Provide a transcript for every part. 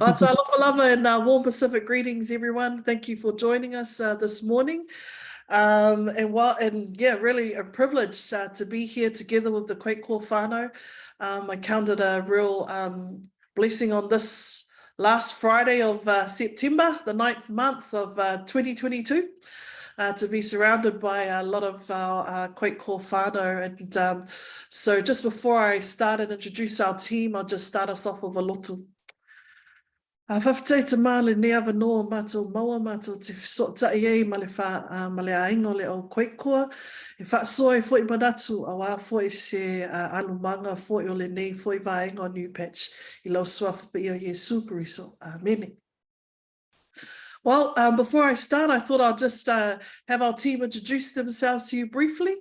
Alofa lava and warm Pacific greetings, everyone. Thank you for joining us this morning. Really a privilege to be here together with the QuakeCoRE whānau. I counted a real blessing on this last Friday of September, the 9th month of 2022. To be surrounded by a lot of our QuakeCoRE whānau. And so just before I start and introduce our team, I'll just start us off with a lotu. Whawhitei te male ne awa noa mātou maua mātou te whesota ei ma le aingo le o QuakeCoRE. E whaasoa e fwoi manatu a wā fwoi se alumanga fwoi o le nei fwoi vaenga o NIUPATCH I lau suafa i o Yesu Kariso. Amen. Well, before I start, I thought I'll just have our team introduce themselves to you briefly.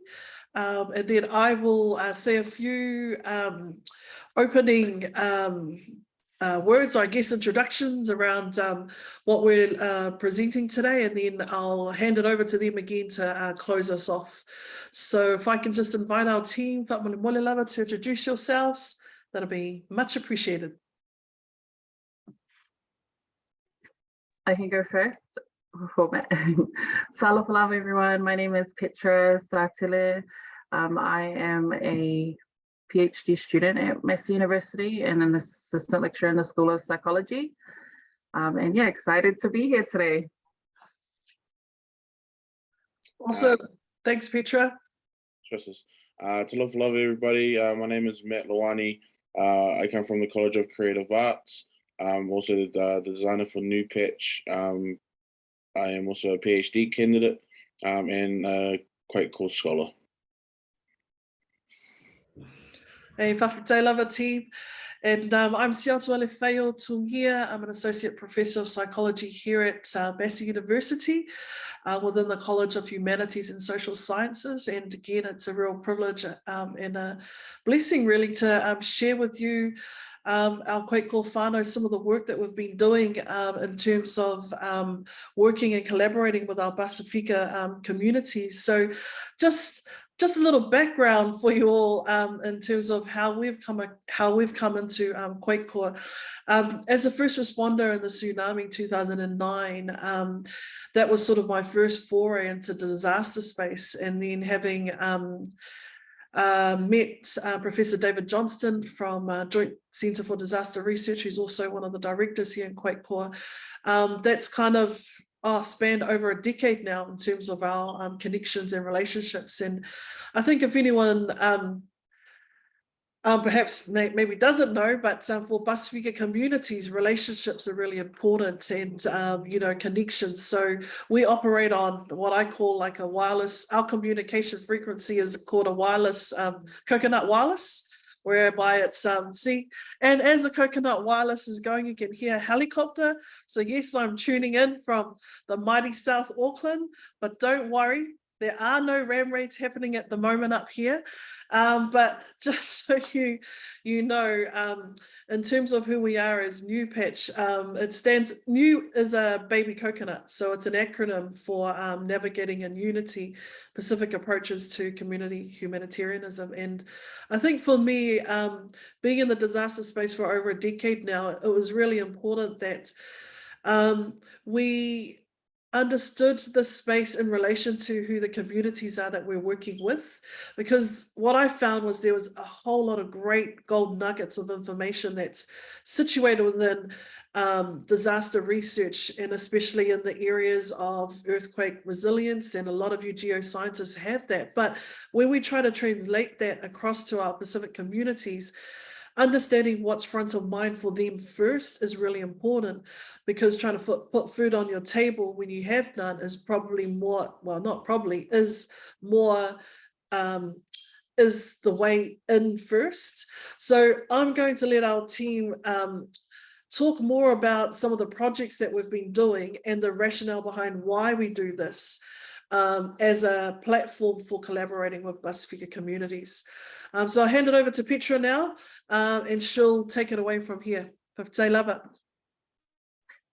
And then I will say a few opening words, I guess, introductions around what we're presenting today, and then I'll hand it over to them again to close us off. So if I can just invite our team, to introduce yourselves, that'll be much appreciated. I can go first. Alofa lava, everyone. My name is Petra Satele. I am a PhD student at Massey University and an assistant lecturer in the School of Psychology. And yeah, excited to be here today. Awesome. Thanks, Petra. Alofa lava, everybody. My name is Luani. I come from the College of Creative Arts. I'm also the designer for NIUPATCH. I am also a PhD candidate and a QuakeCoRE scholar. Hey, whawhitei lava team. And I'm Siautu Alefaio Tungia. I'm an associate professor of psychology here at Massey University within the College of Humanities and Social Sciences. And again, it's a real privilege and a blessing really to share with you our QuakeCoRE whānau, some of the work that we've been doing in terms of working and collaborating with our Pasifika communities. So just a little background for you all in terms of how we've come into QuakeCoRE. As a first responder in the tsunami in 2009, that was sort of my first foray into disaster space, and then having met Professor David Johnston from Joint Centre for Disaster Research, who's also one of the directors here in QuakeCoRE. That's kind of spanned over a decade now in terms of our connections and relationships. And I think if anyone perhaps maybe doesn't know, but for Pasifika communities, relationships are really important, and connections. So we operate on what I call like a wireless. Our communication frequency is called a wireless coconut wireless, whereby it's and as the coconut wireless is going, you can hear a helicopter. So yes, I'm tuning in from the mighty South Auckland, but don't worry, there are no ram raids happening at the moment up here. But just so you know, in terms of who we are as NIUPATCH, it stands, NIU is a baby coconut. So it's an acronym for Navigating in Unity, Pacific Approaches to Community Humanitarianism. And I think for me, being in the disaster space for over a decade now, it was really important that we understood the space in relation to who the communities are that we're working with, because what I found was there was a whole lot of great gold nuggets of information that's situated within disaster research, and especially in the areas of earthquake resilience, and a lot of you geoscientists have that. But when we try to translate that across to our Pacific communities, understanding what's front of mind for them first is really important, because trying to put food on your table when you have none is probably more, well, not probably, is more, is the way in first. So I'm going to let our team talk more about some of the projects that we've been doing and the rationale behind why we do this as a platform for collaborating with Pasifika communities. So I'll hand it over to Petra now, and she'll take it away from here. Whawhitei lava.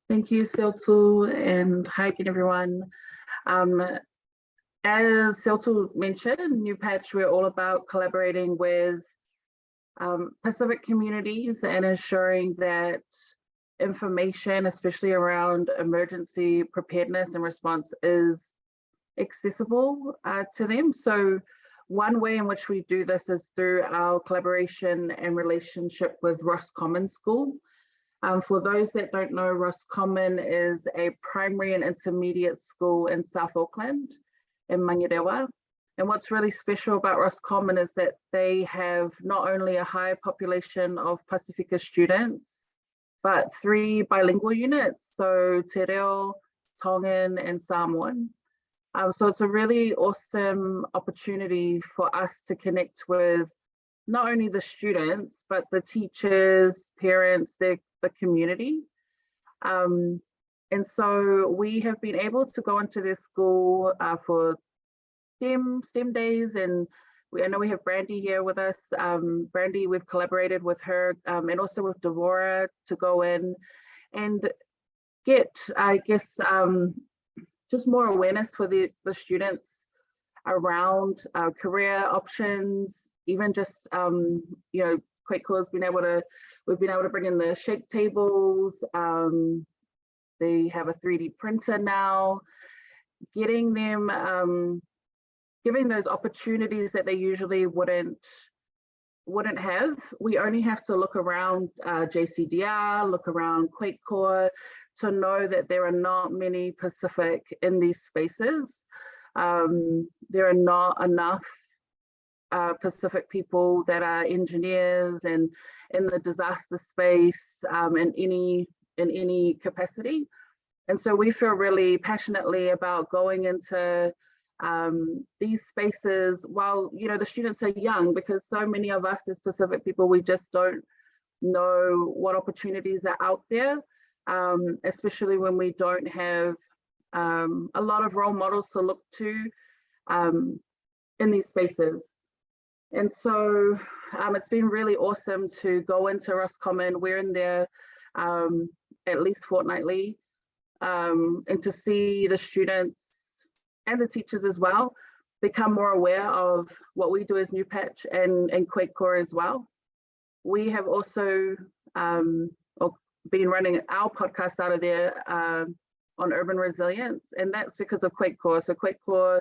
Thank you, Siautu, and hi again, everyone. As Siautu mentioned, NIUPATCH, we're all about collaborating with Pacific communities and ensuring that information, especially around emergency preparedness and response, is accessible to them. So one way in which we do this is through our collaboration and relationship with Roscommon School. For those that don't know, Roscommon is a primary and intermediate school in South Auckland, in Mangirewa. And what's really special about Roscommon is that they have not only a high population of Pasifika students, but 3 bilingual units, so Te Reo, Tongan, and Samoan. So it's a really awesome opportunity for us to connect with not only the students, but the teachers, parents, the community. And so we have been able to go into their school for STEM days, and I know we have Brandy here with us. Brandy, we've collaborated with her and also with Devora to go in and get, I guess, just more awareness for the students around career options, even just, you know, QuakeCoRE has been able to, we've been able to bring in the shake tables. They have a 3D printer now, getting them, giving those opportunities that they usually wouldn't have. We only have to look around JCDR, look around QuakeCoRE to know that there are not many Pacific in these spaces. There are not enough Pacific people that are engineers and in the disaster space in any capacity. And so we feel really passionately about going into these spaces while, you know, the students are young, because so many of us as Pacific people, we just don't know what opportunities are out there, especially when we don't have a lot of role models to look to in these spaces. And so it's been really awesome to go into Roscommon. We're in there at least fortnightly, and to see the students and the teachers as well become more aware of what we do as NIUPATCH and QuakeCoRE as well. We have also been running our podcast out of there on urban resilience, and that's because of QuakeCoRE. So QuakeCoRe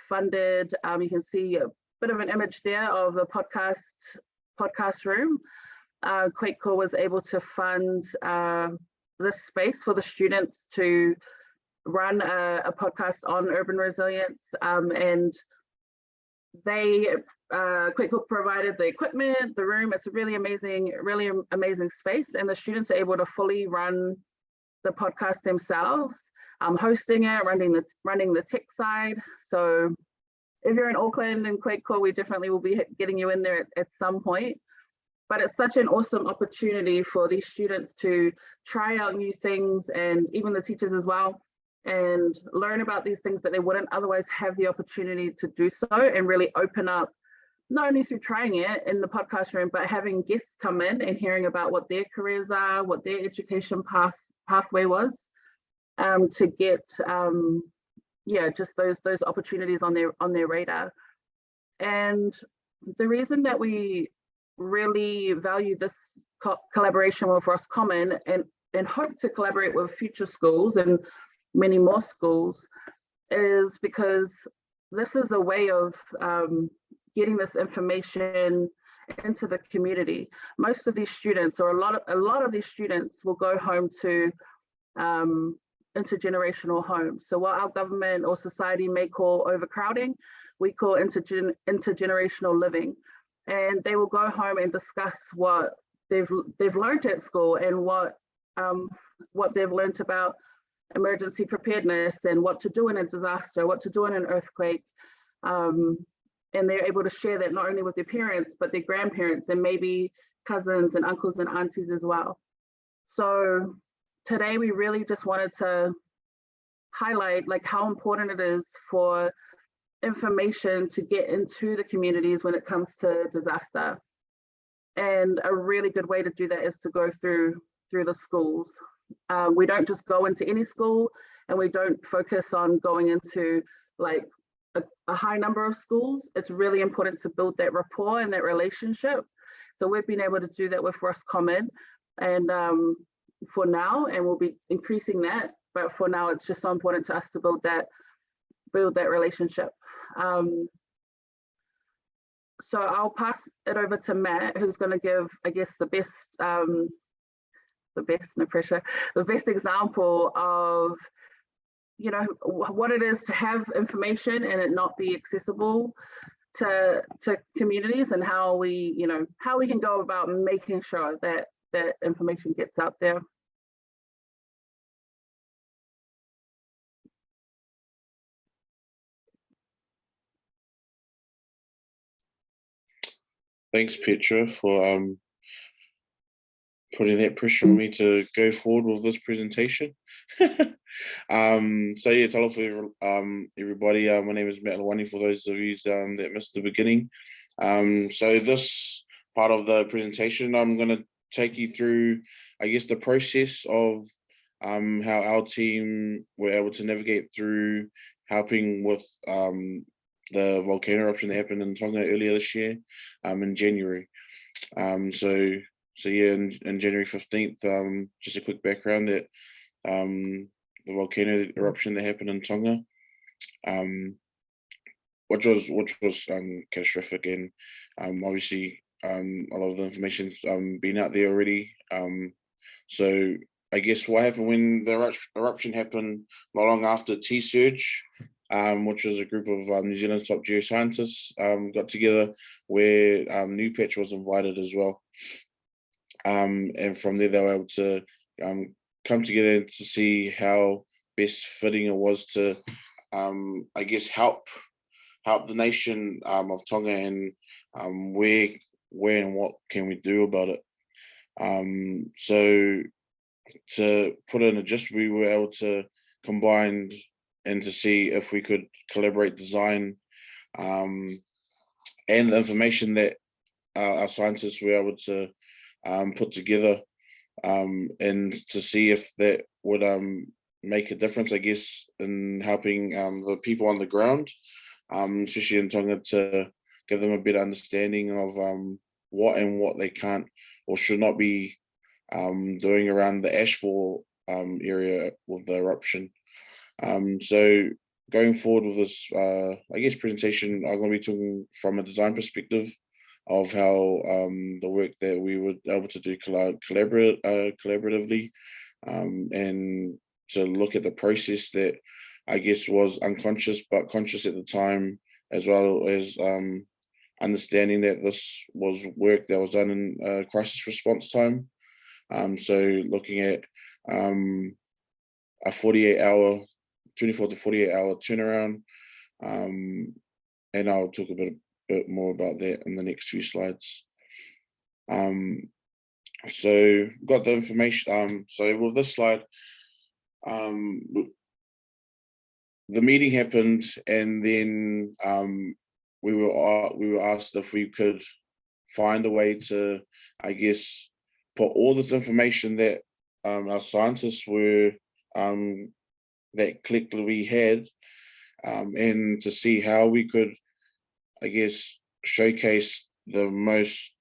funded, you can see a bit of an image there of the podcast room. QuakeCoRE was able to fund this space for the students to run a podcast on urban resilience, and they QuakeCoRE provided the equipment, the room. It's a really amazing space, and the students are able to fully run the podcast themselves, hosting it, running the tech side. So if you're in Auckland and QuakeCoRE, we definitely will be getting you in there at some point. But it's such an awesome opportunity for these students to try out new things, and even the teachers as well, and learn about these things that they wouldn't otherwise have the opportunity to do so, and really open up, not only through trying it in the podcast room, but having guests come in and hearing about what their careers are, what their education pathway was, to get just those opportunities on their radar. And the reason that we really value this collaboration with Roscommon and hope to collaborate with future schools and many more schools is because this is a way of getting this information into the community. Most of these students, or a lot of these students, will go home to intergenerational homes. So what our government or society may call overcrowding, we call intergenerational living. And they will go home and discuss what they've learned at school, and what they've learned about emergency preparedness, and what to do in a disaster, what to do in an earthquake. And they're able to share that not only with their parents, but their grandparents, and maybe cousins and uncles and aunties as well. So today we really just wanted to highlight like how important it is for information to get into the communities when it comes to disaster. And a really good way to do that is to go through the schools. We don't just go into any school, and we don't focus on going into like a high number of schools. It's really important to build that rapport and that relationship. So we've been able to do that with Roscommon, and for now, and we'll be increasing that. But for now, it's just so important to us to build that relationship. So I'll pass it over to Matt, who's going to give, I guess, the best example of, you know, what it is to have information and it not be accessible to communities, and how we can go about making sure that that information gets out there. Thanks, Petra, for putting that pressure on me to go forward with this presentation. So yeah, talofa everybody. My name is Matt Luani, for those of you that missed the beginning. So this part of the presentation, I'm going to take you through, I guess, the process of how our team were able to navigate through helping with the volcano eruption that happened in Tonga earlier this year, in January. So yeah, in January 15th, just a quick background that the volcano eruption that happened in Tonga, which was catastrophic, and obviously a lot of the information's been out there already. So I guess what happened when the eruption happened not long after T-Surge, which was a group of New Zealand's top geoscientists got together, where NIUPATCH was invited as well. And from there, they were able to come together to see how best fitting it was to, I guess, help the nation of Tonga, and where and what can we do about it. So to put in a gist, we were able to combine and to see if we could collaborate design and the information that our scientists were able to put together, and to see if that would make a difference, I guess, in helping the people on the ground, especially in Tonga, to give them a better understanding of what they can't or should not be doing around the ashfall area with the eruption. So going forward with this, I guess, presentation, I'm going to be talking from a design perspective of how the work that we were able to do collaboratively, and to look at the process that I guess was unconscious but conscious at the time, as well as understanding that this was work that was done in crisis response time. So looking at a 24 to 48 hour turnaround, and I'll talk a bit more about that in the next few slides. So got the information. So with this slide, the meeting happened, and then we were asked if we could find a way to, I guess, put all this information that our scientists were that collectively had, and to see how we could, I guess, showcase the most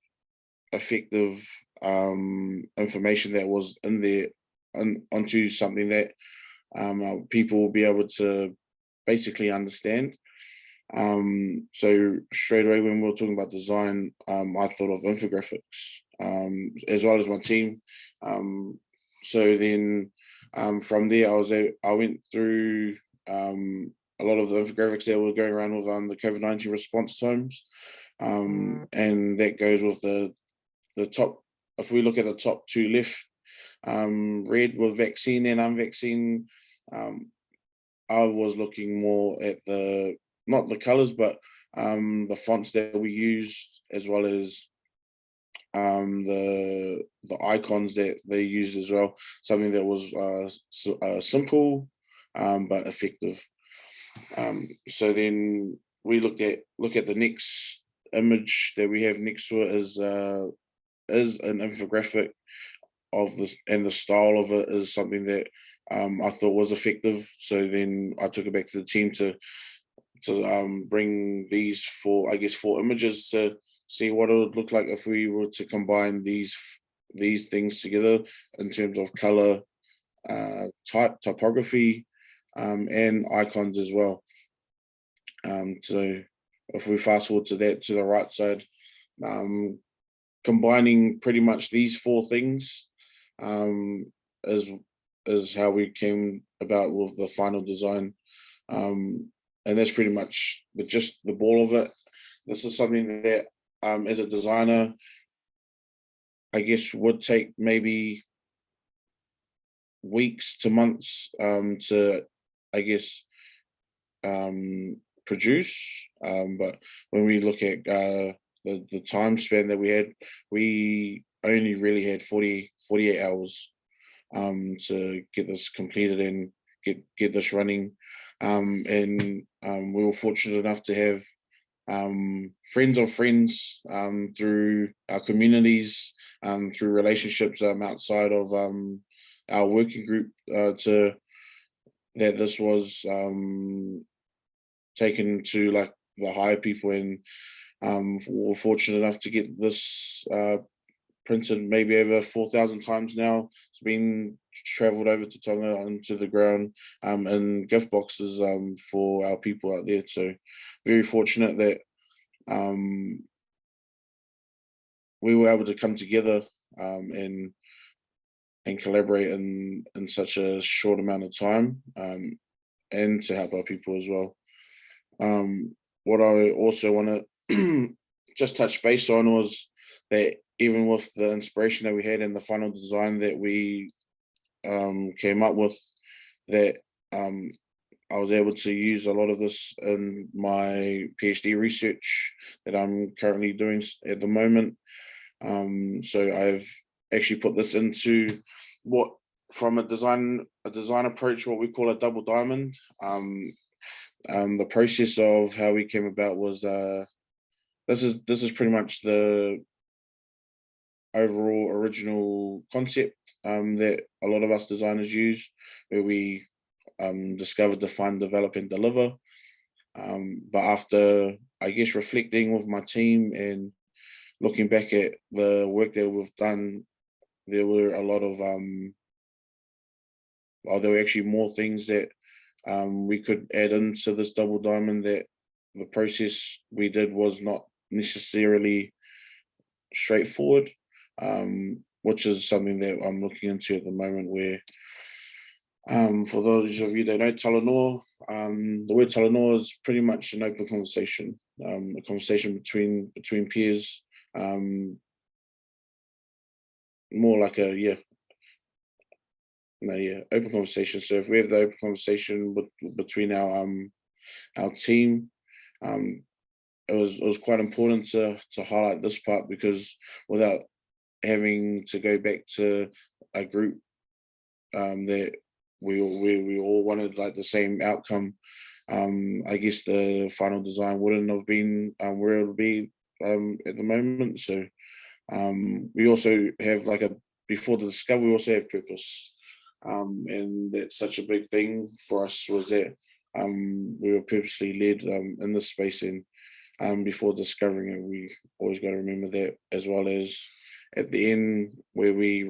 effective information that was in there onto something that people will be able to basically understand. So straight away, when we were talking about design, I thought of infographics, as well as my team. So then from there, I went through a lot of the infographics that were going around with the COVID-19 response times, and that goes with the top. If we look at the top two left, red with vaccine and unvaccine, I was looking more at not the colors, but the fonts that we used, as well as the icons that they used as well. Something that was simple but effective. So then we look at the next image that we have next to it is an infographic of this, and the style of it is something that I thought was effective. So then I took it back to the team to bring these four images to see what it would look like if we were to combine these these things together in terms of color, typography, and icons as well. So if we fast forward to that, to the right side, combining pretty much these four things is how we came about with the final design. And that's pretty much the ball of it. This is something that as a designer, I guess would take maybe weeks to months to, I guess, produce. But when we look at the time span that we only really had 48 hours to get this completed and get this running. And we were fortunate enough to have friends of friends through our communities, through relationships outside of our working group, that this was taken to like the higher people, and we're fortunate enough to get this printed maybe over 4,000 times now. It's been traveled over to Tonga onto the ground in gift boxes for our people out there. So very fortunate that we were able to come together and collaborate in such a short amount of time, and to help our people as well. What I also want to just touch base on was that even with the inspiration that we had in the final design that we came up with, that I was able to use a lot of this in my PhD research that I'm currently doing at the moment. So I've actually put this into what, from a design approach, what we call a double diamond. The process of how we came about was this is pretty much the overall original concept that a lot of us designers use, where we discover, define, develop, and deliver. But after, I guess, reflecting with my team and looking back at the work that we've done, there were a lot of there were actually more things that we could add into this double diamond, that the process we did was not necessarily straightforward, which is something that I'm looking into at the moment, where for those of you that know Talanoa, the word Talanoa is pretty much an open conversation, a conversation between peers, more like open conversation. So if we have the open conversation between our team, it was quite important to highlight this part, because without having to go back to a group that we all wanted like the same outcome, I guess the final design wouldn't have been where it would be at the moment. So we also have before the discovery, we also have purpose, and that's such a big thing for us, was that we were purposely led in this space, and before discovering it, we always got to remember that, as well as at the end where we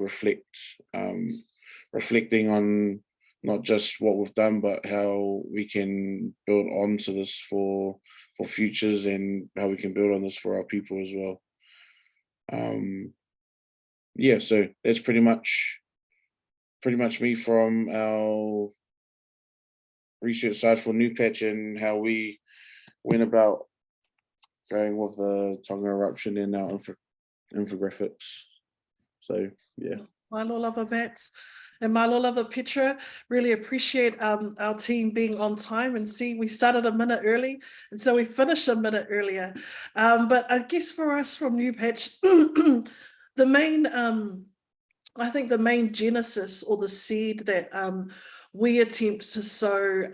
reflecting on not just what we've done, but how we can build onto this for futures, and how we can build on this for our people as well. So that's pretty much me from our research side for NIUPATCH, and how we went about going with the Tonga eruption in our infographics. So yeah. Malo lava, Matt, and malo lava, Petra. Really appreciate our team being on time, and see, we started a minute early, and so we finished a minute earlier. But I guess for us from NIUPATCH, the main I think the main genesis, or the seed that we attempt to sow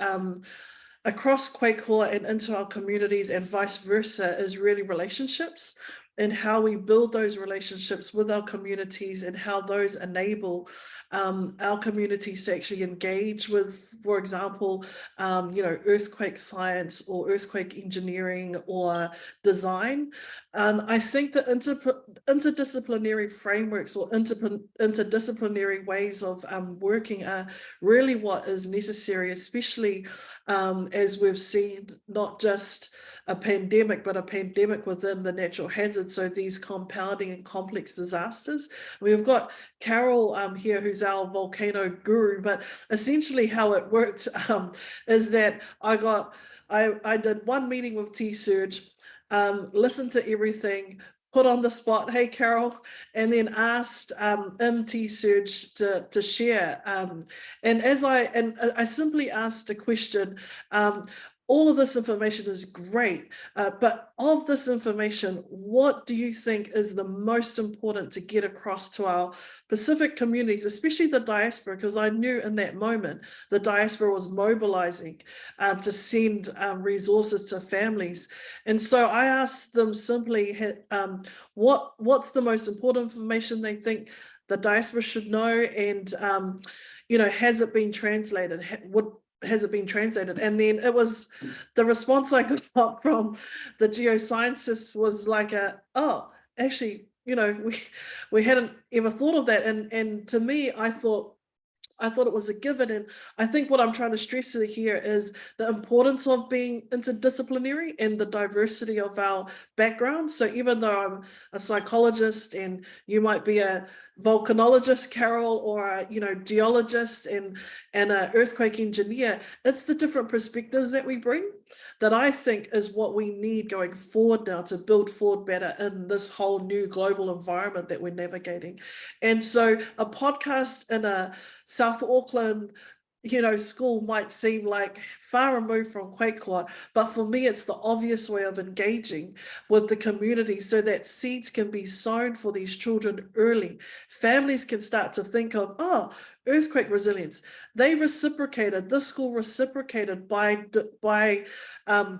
across QuakeCoRE and into our communities and vice versa, is really relationships. and how we build those relationships with our communities and how those enable our communities to actually engage with, for example, earthquake science or earthquake engineering or design. And I think that interdisciplinary frameworks or interdisciplinary ways of working are really what is necessary, especially as we've seen not just a pandemic, but a pandemic within the natural hazards. So these compounding and complex disasters. We've got Carol here, who's our volcano guru, but essentially how it worked is that I did one meeting with T-Surge, listened to everything, put on the spot, hey Carol, and then asked T-Surge to share. And I simply asked a question, all of this information is great, but of this information, what do you think is the most important to get across to our Pacific communities, especially the diaspora? Because I knew in that moment, the diaspora was mobilizing to send resources to families. And so I asked them simply, what's the most important information they think the diaspora should know? And, has it been translated? Has it been translated? And then it was the response I got from the geoscientists was like actually, we hadn't ever thought of that. And to me, I thought it was a given. And I think what I'm trying to stress here is the importance of being interdisciplinary and the diversity of our backgrounds. So even though I'm a psychologist and you might be a volcanologist, Carol, or a geologist and an earthquake engineer, it's the different perspectives that we bring that I think is what we need going forward now to build forward better in this whole new global environment that we're navigating. And so a podcast in a South Auckland school might seem like far removed from QuakeCoRE, but for me, it's the obvious way of engaging with the community so that seeds can be sown for these children early. Families can start to think of, earthquake resilience. They reciprocated, this school reciprocated by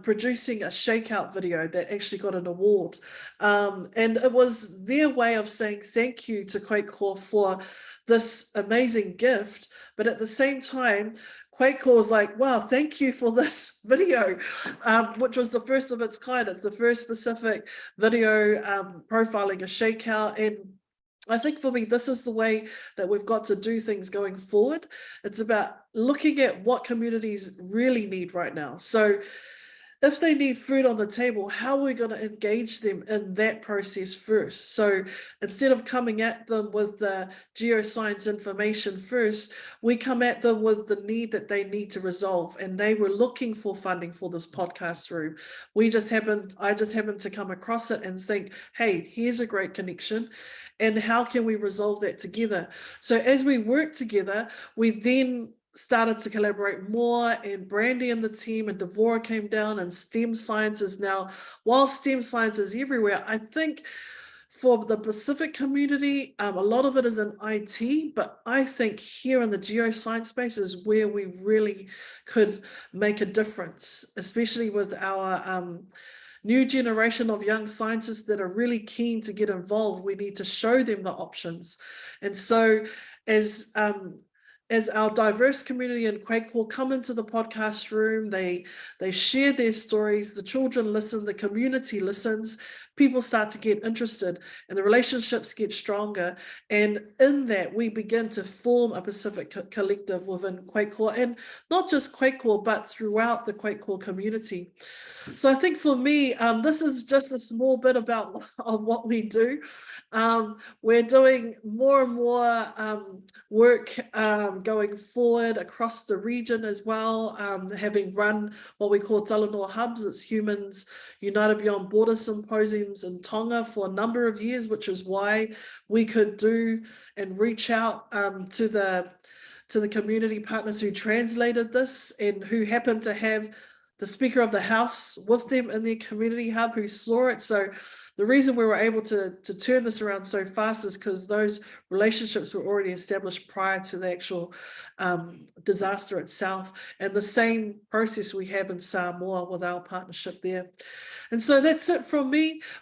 producing a shakeout video that actually got an award. And it was their way of saying thank you to QuakeCoRE for this amazing gift, but at the same time, QuakeCoRE was like, wow, thank you for this video, which was the first of its kind. It's the first specific video profiling a shakeout. And I think for me, this is the way that we've got to do things going forward. It's about looking at what communities really need right now. So if they need food on the table, how are we going to engage them in that process first? So instead of coming at them with the geoscience information first, we come at them with the need that they need to resolve. And they were looking for funding for this podcast room. I just happened to come across it and think, hey, here's a great connection. And how can we resolve that together? So as we work together, we then started to collaborate more, and Brandy and the team and Devora came down, and STEM science is now, while STEM science is everywhere, I think for the Pacific community, a lot of it is in IT, but I think here in the geoscience space is where we really could make a difference, especially with our new generation of young scientists that are really keen to get involved. We need to show them the options. And so as our diverse community in QuakeCoRE come into the podcast room, they share their stories, the children listen, the community listens, people start to get interested and the relationships get stronger. And in that, we begin to form a Pacific collective within QuakeCoRE, and not just QuakeCoRE, but throughout the QuakeCoRE community. So I think for me, this is just a small bit about what we do. We're doing more and more work going forward across the region as well, having run what we call Talanoa Hubs. It's Humans United Beyond Border Symposiums in Tonga for a number of years, which is why we could do and reach out to the community partners who translated this and who happened to have the Speaker of the House with them in their community hub who saw it. So the reason we were able to turn this around so fast is because those relationships were already established prior to the actual disaster itself, and the same process we have in Samoa with our partnership there. And so that's it from me.